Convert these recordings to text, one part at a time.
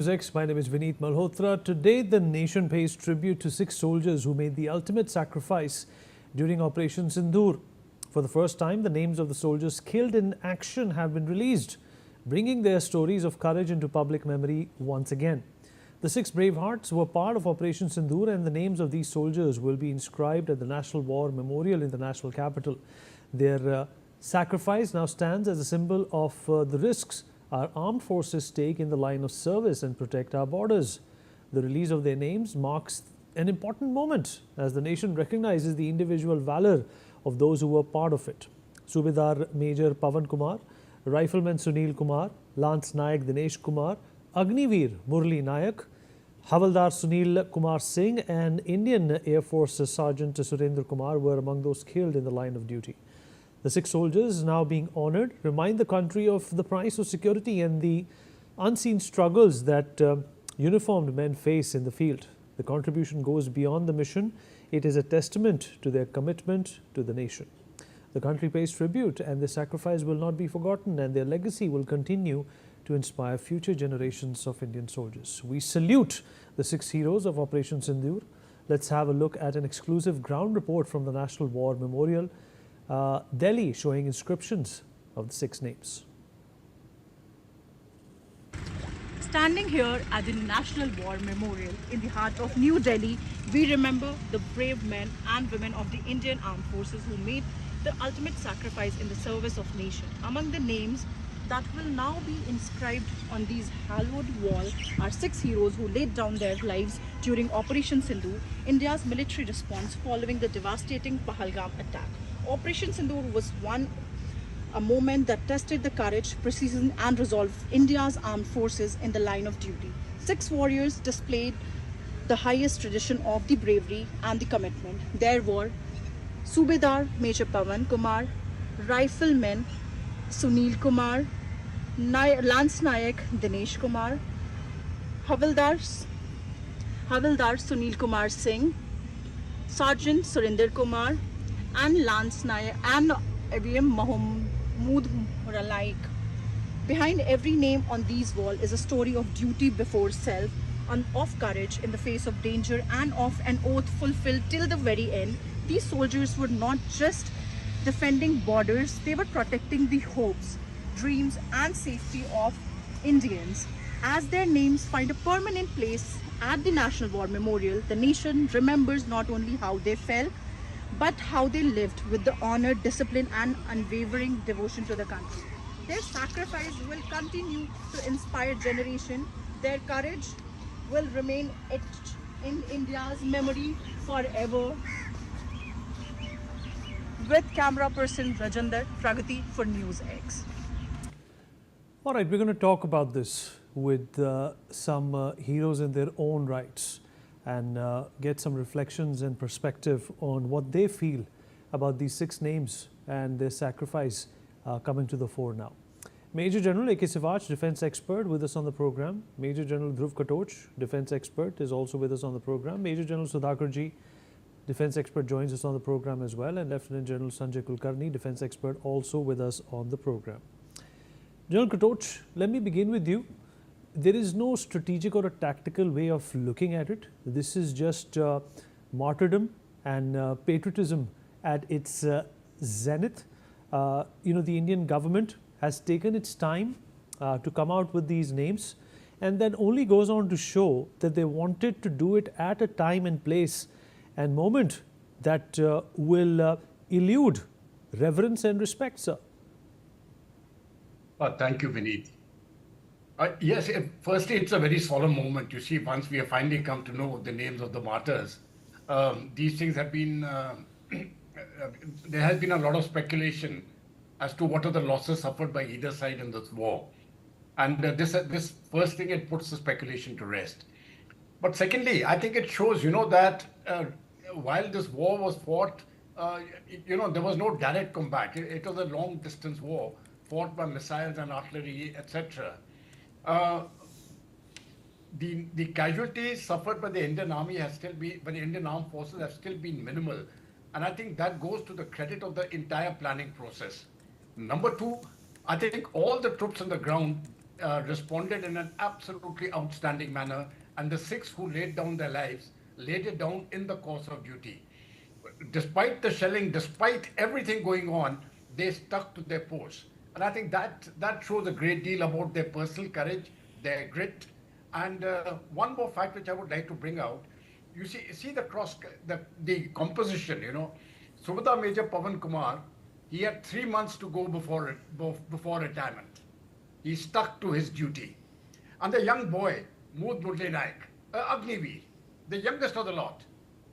NewsX. My name is Vineet Malhotra. Today, the nation pays tribute to 6 soldiers who made the ultimate sacrifice during Operation Sindoor. For the first time, the names of the soldiers killed in action have been released, bringing their stories of courage into public memory once again. The 6 bravehearts were part of Operation Sindoor, and the names of these soldiers will be inscribed at the National War Memorial in the national capital. Their sacrifice now stands as a symbol of the risks our armed forces take in the line of service and protect our borders. The release of their names marks an important moment as the nation recognizes the individual valor of those who were part of it. Subedar Major Pavan Kumar, Rifleman Sunil Kumar, Lance Nayak Dinesh Kumar, Agniveer Murli Nayak, Havaldar Sunil Kumar Singh and Indian Air Force Sergeant Surendra Kumar were among those killed in the line of duty. The 6 soldiers now being honored remind the country of the price of security and the unseen struggles that uniformed men face in the field. The contribution goes beyond the mission. It is a testament to their commitment to the nation. The country pays tribute, and their sacrifice will not be forgotten, and their legacy will continue to inspire future generations of Indian soldiers. We salute the 6 heroes of Operation Sindoor. Let's have a look at an exclusive ground report from the National War Memorial, Delhi, showing inscriptions of the 6 names. Standing here at the National War Memorial in the heart of New Delhi, we remember the brave men and women of the Indian Armed Forces who made the ultimate sacrifice in the service of nation. Among the names that will now be inscribed on these hallowed walls are 6 heroes who laid down their lives during Operation Sindoor, India's military response following the devastating Pahalgam attack. Operation Sindoor was a moment that tested the courage, precision and resolve of India's armed forces in the line of duty. 6 warriors displayed the highest tradition of the bravery and the commitment. There were Subedar Major Pavan Kumar, Rifleman Sunil Kumar, Lance Nayak Dinesh Kumar, Havaldar Sunil Kumar Singh, Sergeant Surendra Kumar, and Lance Nayak and Abhiyam Mahmood Naik. Behind every name on these walls is a story of duty before self, and of courage in the face of danger, and of an oath fulfilled till the very end. These soldiers were not just defending borders, they were protecting the hopes, dreams and safety of Indians. As their names find a permanent place at the National War Memorial, the nation remembers not only how they fell, but how they lived with the honor, discipline and unwavering devotion to the country. Their sacrifice will continue to inspire generations. Their courage will remain etched in India's memory forever. With camera person Rajendra Pragati for NewsX. All right, we're going to talk about this with some heroes in their own rights and get some reflections and perspective on what they feel about these 6 names and their sacrifice coming to the fore now. Major General A.K. Sivach, defense expert, with us on the program. Major General Dhruv Katoch, defense expert, is also with us on the program. Major General Sudhakarji, defense expert, joins us on the program as well, and Lieutenant General Sanjay Kulkarni, defense expert, also with us on the program. General Katoch, let me begin with you. There is no strategic or a tactical way of looking at it. This is just martyrdom and patriotism at its zenith. The Indian government has taken its time to come out with these names, and that only goes on to show that they wanted to do it at a time and place and moment that will elude reverence and respect, sir. Thank you, Vineet. Yes, firstly, it's a very solemn moment. You see, once we have finally come to know the names of the martyrs, these things have been, there has been a lot of speculation as to what are the losses suffered by either side in this war. And this first thing, it puts the speculation to rest. But secondly, I think it shows, that while this war was fought, there was no direct combat. It was a long distance war fought by missiles and artillery, etc. The casualties suffered by the Indian Army by the Indian Armed Forces have still been minimal. And I think that goes to the credit of the entire planning process. Number 2, I think all the troops on the ground responded in an absolutely outstanding manner, and the six who laid down their lives laid it down in the course of duty. Despite the shelling, despite everything going on, they stuck to their posts. And I think that shows a great deal about their personal courage, their grit. And one more fact which I would like to bring out, you see the composition, Subhada Major Pavan Kumar, he had 3 months to go before retirement. He stuck to his duty. And the young boy, Mood Murli Naik, Agniveer, the youngest of the lot,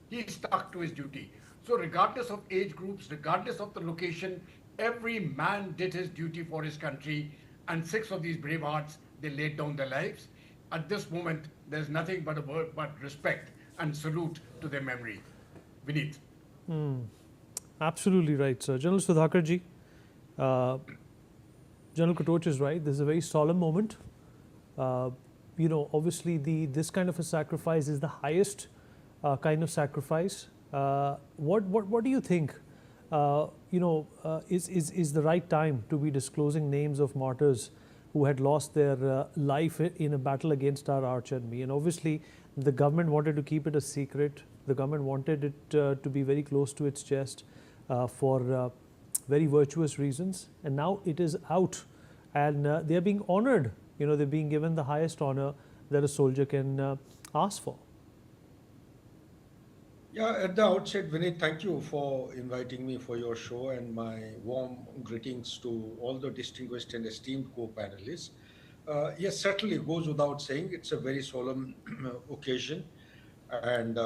he stuck to his duty. So regardless of age groups, regardless of the location, every man did his duty for his country, and six of these brave hearts, they laid down their lives. At this moment, there's nothing but a word but respect and salute to their memory. Vineet. Absolutely right, sir. General Sudhakarji, General Katoch is right. This is a very solemn moment. Obviously, this kind of a sacrifice is the highest kind of sacrifice. What do you think? Is the right time to be disclosing names of martyrs who had lost their life in a battle against our arch enemy? And obviously, the government wanted to keep it a secret. The government wanted it to be very close to its chest for very virtuous reasons. And now it is out, and they are being honored. They're being given the highest honor that a soldier can ask for. Yeah, at the outset, Vinay, thank you for inviting me for your show, and my warm greetings to all the distinguished and esteemed co-panelists. Yes, certainly goes without saying, it's a very solemn occasion. And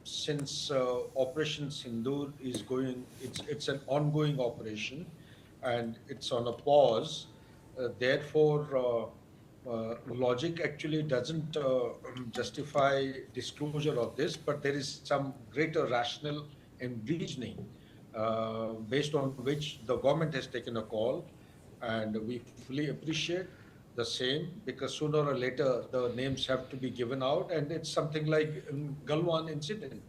since Operation Sindoor is going, it's an ongoing operation, and it's on a pause. Therefore, logic actually doesn't justify disclosure of this, but there is some greater rationale and reasoning based on which the government has taken a call, and we fully appreciate the same, because sooner or later the names have to be given out, and it's something like Galwan incident.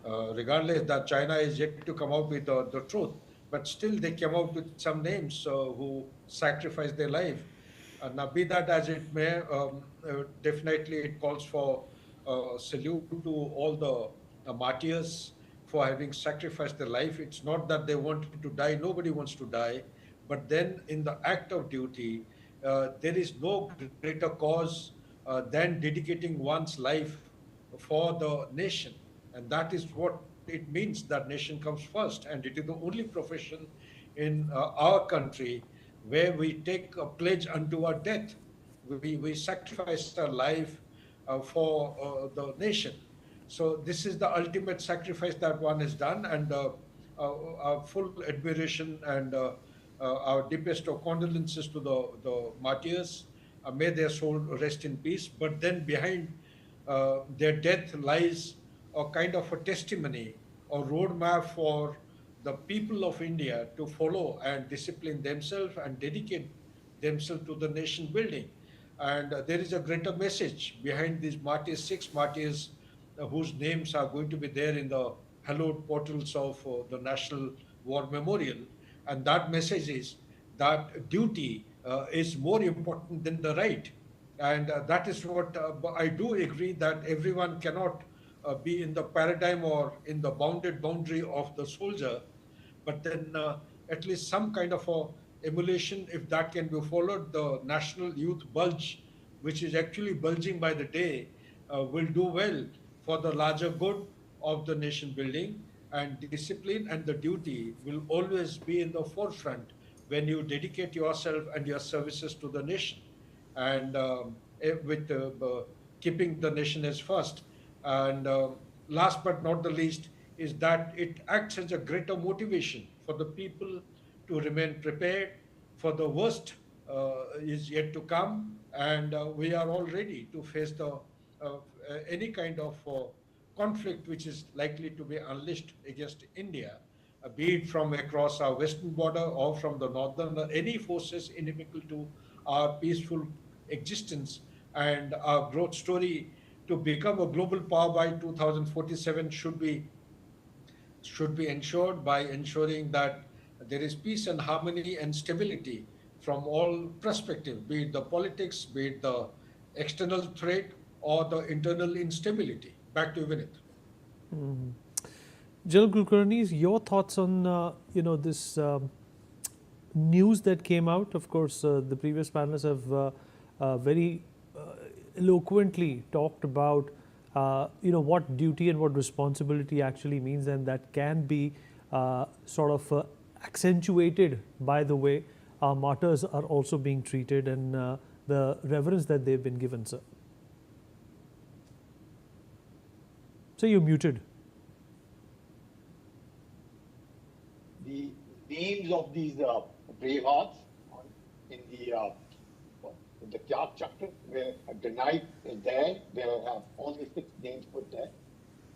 Regardless that China is yet to come out with the truth, but still they came out with some names who sacrificed their life. Now, be that as it may, definitely it calls for salute to all the martyrs for having sacrificed their life. It's not that they wanted to die, nobody wants to die, but then in the act of duty, there is no greater cause than dedicating one's life for the nation. And that is what it means, that nation comes first. And it is the only profession in our country where we take a pledge unto our death. We sacrifice our life for the nation. So this is the ultimate sacrifice that one has done, and our full admiration and our deepest of condolences to the martyrs. May their soul rest in peace. But then behind their death lies a kind of a testimony or roadmap for the people of India to follow and discipline themselves and dedicate themselves to the nation building. And there is a greater message behind these martyrs, six martyrs whose names are going to be there in the hallowed portals of the National War Memorial. And that message is that duty is more important than the right. And that is what I do agree, that everyone cannot be in the paradigm or in the bounded boundary of the soldier, but then at least some kind of a emulation, if that can be followed. The national youth bulge, which is actually bulging by the day, will do well for the larger good of the nation building. And discipline and the duty will always be in the forefront when you dedicate yourself and your services to the nation, and with keeping the nation as first. And last but not the least is that it acts as a greater motivation for the people to remain prepared for the worst is yet to come, and we are all ready to face the any kind of conflict which is likely to be unleashed against India, be it from across our western border or from the northern, any forces inimical to our peaceful existence and our growth story to become a global power by 2047 should be ensured by ensuring that there is peace and harmony and stability from all perspectives, be it the politics, be it the external threat or the internal instability. Back to you, Vinith. General Kulkarni, your thoughts on this news that came out? Of course, the previous panelists have very eloquently talked about what duty and what responsibility actually means, and that can be sort of accentuated by the way our martyrs are also being treated and the reverence that they've been given, sir. So you're muted. The names of these bravehearts in the Tyag chapter, where denied is there. There have only 6 names put there.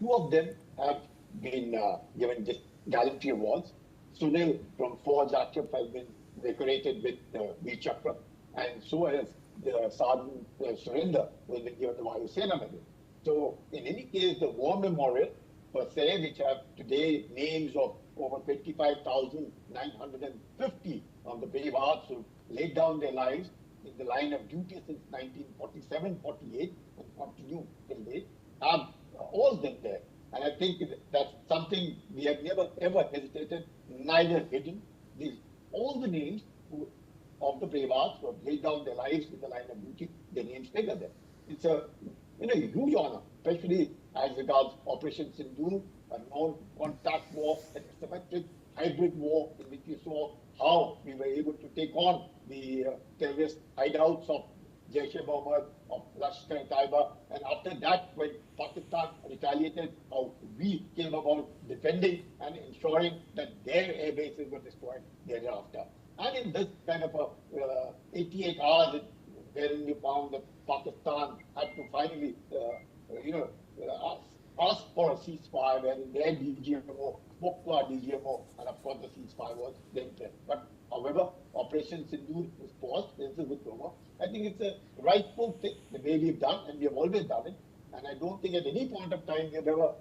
2 of them have been given this gallantry awards. Sunil from Forge Archer has been decorated with the V Chakra, and so has the Sergeant Surinder, who has been given the Vayu Sena Medal. So, in any case, the War Memorial per se, which have today names of over 25,950 of the brave hearts who laid down their lives in the line of duty since 1947-48 and continue till date, have all been there. And I think that's something we have never ever hesitated, neither hidden. All the names of the brave hearts who have laid down their lives in the line of duty, their names figure there. It's a huge honor, especially as regards Operation Sindoor, a non-contact war, an asymmetric hybrid war in which we saw how we were able to take on the terrorist hideouts of Jaish-e-Mohammed, of Lashkar-e-Taiba, and after that, when Pakistan retaliated, how we came about defending and ensuring that their air bases were destroyed thereafter. And in this kind of 88 hours, wherein you found that Pakistan had to finally, ask for a ceasefire, wherein their DGMO spoke to our DGMO, and of course the ceasefire was then pressed. But however, Operation Sindoor was paused. This is with Roma. I think it's a rightful thing, the way we've done, and we have always done it. And I don't think at any point of time we have ever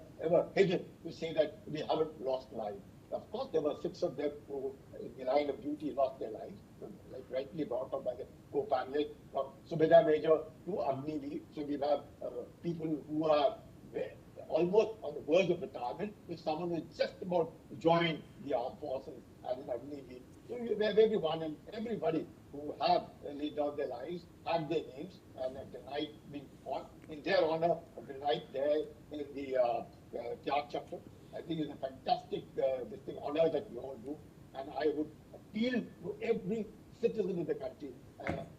hidden to say that we haven't lost lives. Of course, there were 6 of them who, in the line of duty, lost their lives, like rightly brought up by the co-panelists, from Subedar Major to Agniveer. So we have people who are almost on the verge of retirement, with someone who is just about to join the armed forces as an Agniveer. So you have everyone and everybody who have laid down their lives, have their names, and have denied being on in their honor, denied there in the Tyag chapter. I think it's a fantastic honor that we all do, and I would appeal to every citizen in the country,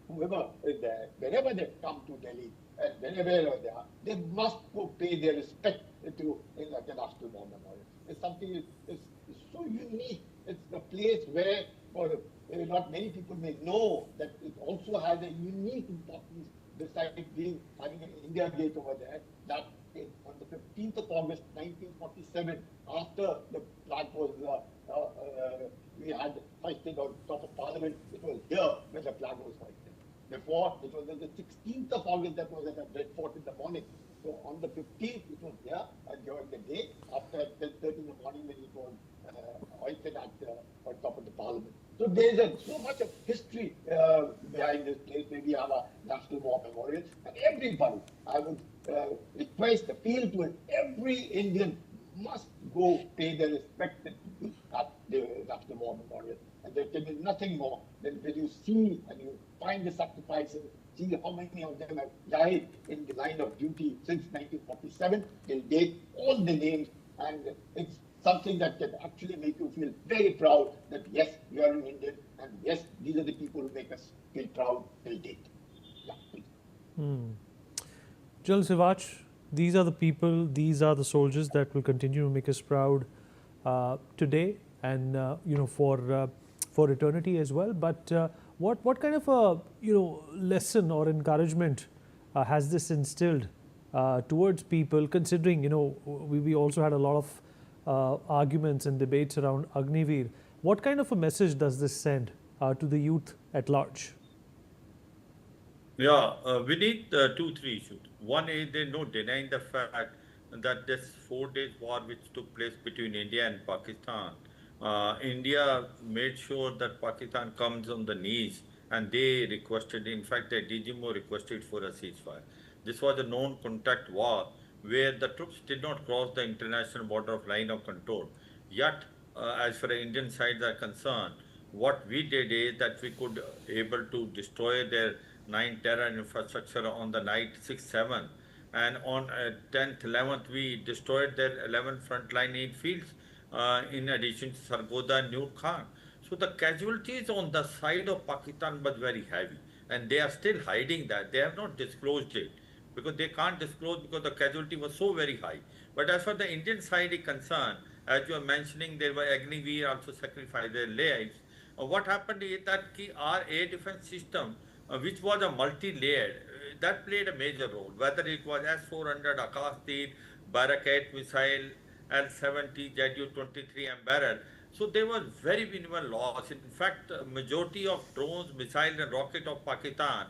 whoever is there, wherever they come to Delhi, and wherever they are, they must go pay their respect to the National War Memorial. It's something it's so unique. It's a place where not many people may know that it also has a unique importance besides having an India Gate over there. That on the 15th of August 1947, after the flag was we had hoisted on top of Parliament, it was here where the flag was hoisted. Before, it was on the 16th of August that was at the Red Fort in the morning. So on the 15th, it was there, and during the day, after 10:30 in the morning, when it was hoisted on top of the Parliament. So there's so much of history behind this place. Maybe have a National War Memorial, and everybody, I would request, appeal to it, every Indian must go pay their respect at the National War Memorial. And there can be nothing more than when you see and you find the sacrifices, see how many of them have died in the line of duty since 1947 till date, all the names, and it's something that can actually make you feel very proud that yes, you are an Indian, and yes, these are the people who make us feel proud till date. Yeah, please. General Sivach, these are the people, these are the soldiers that will continue to make us proud today and for eternity as well. But what kind of a lesson or encouragement has this instilled towards people? Considering we also had a lot of arguments and debates around Agniveer. What kind of a message does this send to the youth at large? Yeah, we need 2-3 issues. One is there's no denying the fact that this 4 days war which took place between India and Pakistan, India made sure that Pakistan comes on the knees and they requested, in fact, the DGMO requested for a ceasefire. This was a non-contact war where the troops did not cross the international border of line of control. Yet, as far as Indian sides are concerned, what we did is that we could able to destroy their 9 terror infrastructure on the night 6th, 7th, and on 10th, 11th we destroyed their 11 frontline aid fields in addition to Sargodha and Nur Khan. So the casualties on the side of Pakistan was very heavy, and they are still hiding that. They have not disclosed it because they can't disclose because the casualty was so very high. But as far as the Indian side is concerned, as you are mentioning, there were Agniveer also sacrificed their lives. What happened is that our air defense system, which was a multi-layered, that played a major role. Whether it was S-400, Akash-3, Barakat missile, L-70, Ju-23 and barrel. So there was very minimal loss. In fact, majority of drones, missiles and rockets of Pakistan,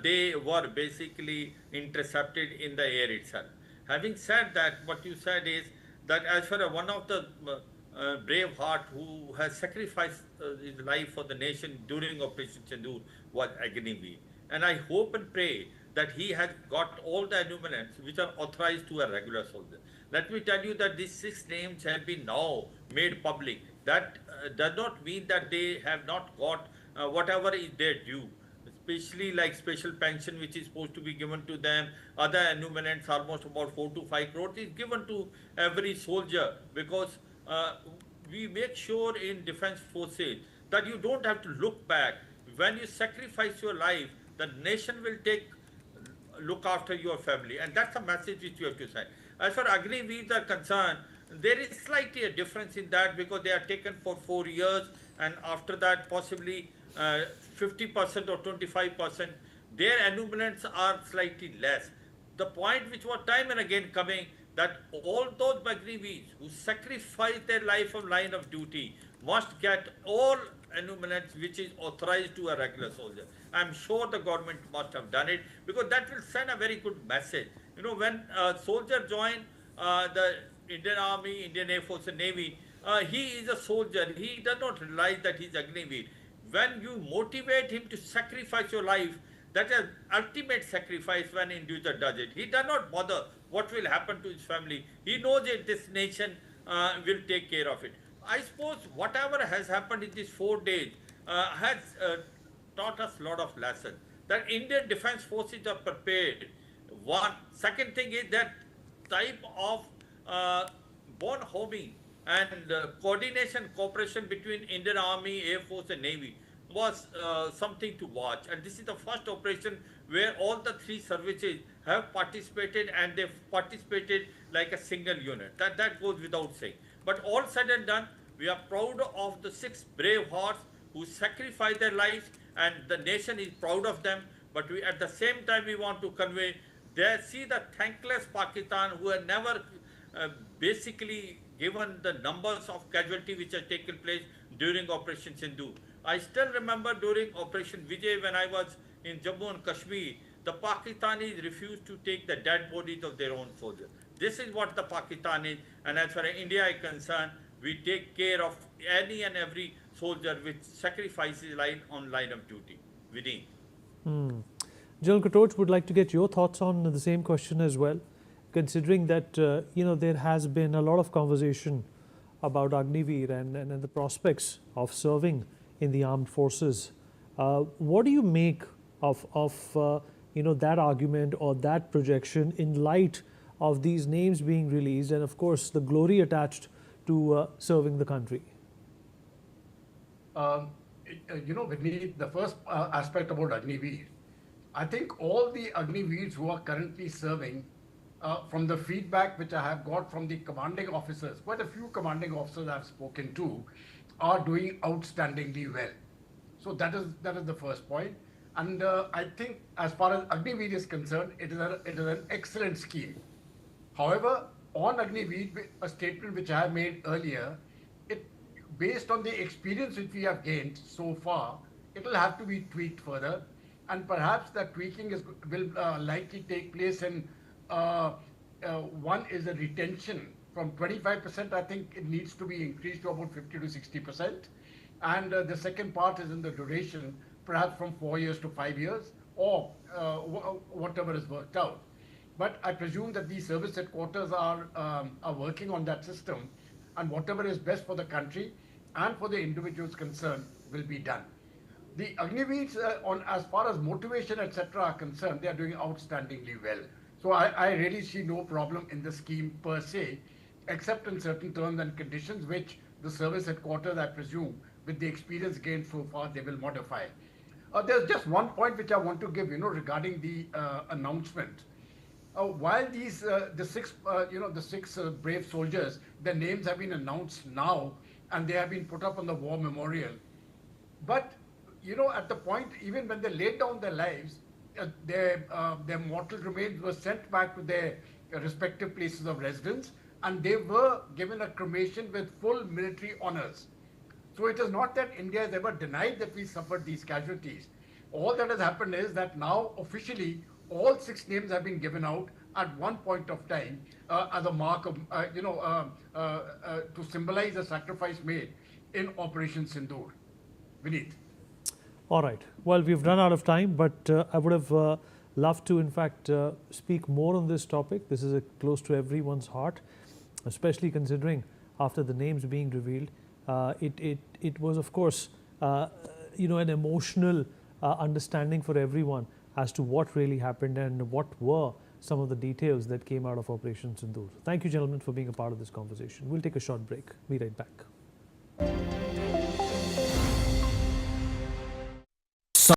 they were basically intercepted in the air itself. Having said that, what you said is that as far as one of the braveheart who has sacrificed his life for the nation during Operation Sindoor was Agniveer. And I hope and pray that he has got all the emoluments which are authorized to a regular soldier. Let me tell you that these 6 names have been now made public. That does not mean that they have not got whatever is their due, especially like special pension which is supposed to be given to them, other emoluments almost about 4 to 5 crores is given to every soldier because we make sure in defense forces that you don't have to look back. When you sacrifice your life, the nation will look after your family, and that's a message which you have to send. As far as Agniveers are concerned, there is slightly a difference in that because they are taken for 4 years, and after that possibly 50% or 25%, their emoluments are slightly less. The point which was time and again coming that all those Agniveers who sacrifice their life of line of duty must get all emoluments which is authorized to a regular soldier. I'm sure the government must have done it because that will send a very good message. You know, when a soldier joins the Indian Army, Indian Air Force and Navy, he is a soldier. He does not realize that he's Agniveer. When you motivate him to sacrifice your life, that is ultimate sacrifice when individual does it. He does not bother what will happen to his family. He knows that this nation will take care of it. I suppose whatever has happened in these 4 days has taught us a lot of lessons. That Indian defense forces are prepared. One. Second thing is that type of bond homing and coordination, cooperation between Indian Army, Air Force and Navy was something to watch. And this is the first operation where all the 3 services have participated, and they've participated like a single unit. That goes without saying. But all said and done, we are proud of the 6 brave hearts who sacrificed their lives, and the nation is proud of them. But we, at the same time, we want to convey, see the thankless Pakistan who have never basically given the numbers of casualty which have taken place during Operation Sindoor. I still remember during Operation Vijay when I was in Jammu and Kashmir, the Pakistanis refused to take the dead bodies of their own soldiers. This is what the Pakistan is, and as far as India is concerned, we take care of any and every soldier which sacrifices life on line of duty. Within. General Katoch, would like to get your thoughts on the same question as well, considering that there has been a lot of conversation about Agniveer and the prospects of serving in the armed forces. What do you make of that argument or that projection in light of these names being released and of course the glory attached to serving the country? Vineet, the first aspect about Agniveer, I think all the Agniveers who are currently serving, from the feedback which I have got from the commanding officers, quite a few commanding officers I've spoken to, are doing outstandingly well. So that is the first point. And I think as far as Agniveer is concerned, it is an excellent scheme. However, on Agniveer, a statement which I have made earlier, based on the experience which we have gained so far, it will have to be tweaked further, and perhaps the tweaking will likely take place in one is a retention from 25%. I think it needs to be increased to about 50 to 60%, and the second part is in the duration, perhaps from 4 years to 5 years, or whatever is worked out. But I presume that these service headquarters are working on that system, and whatever is best for the country and for the individuals concerned will be done. The Agniveers, on as far as motivation, etc., are concerned, they are doing outstandingly well. So I really see no problem in the scheme per se, except in certain terms and conditions, which the service headquarters, I presume, with the experience gained so far, they will modify. There's just one point which I want to give, regarding the announcement. While these the six brave soldiers, their names have been announced now, and they have been put up on the war memorial. But at the point, even when they laid down their lives, their mortal remains were sent back to their respective places of residence, and they were given a cremation with full military honors. So it is not that India has ever denied that we suffered these casualties. All that has happened is that now officially all 6 names have been given out at one point of time as a mark of, to symbolize the sacrifice made in Operation Sindoor. Vineet. All right. Well, we've run out of time, but I would have loved to, in fact, speak more on this topic. This is close to everyone's heart, especially considering after the names being revealed, it was, of course, an emotional understanding for everyone as to what really happened and what were some of the details that came out of Operation Sindoor. Thank you, gentlemen, for being a part of this conversation. We'll take a short break. Be right back.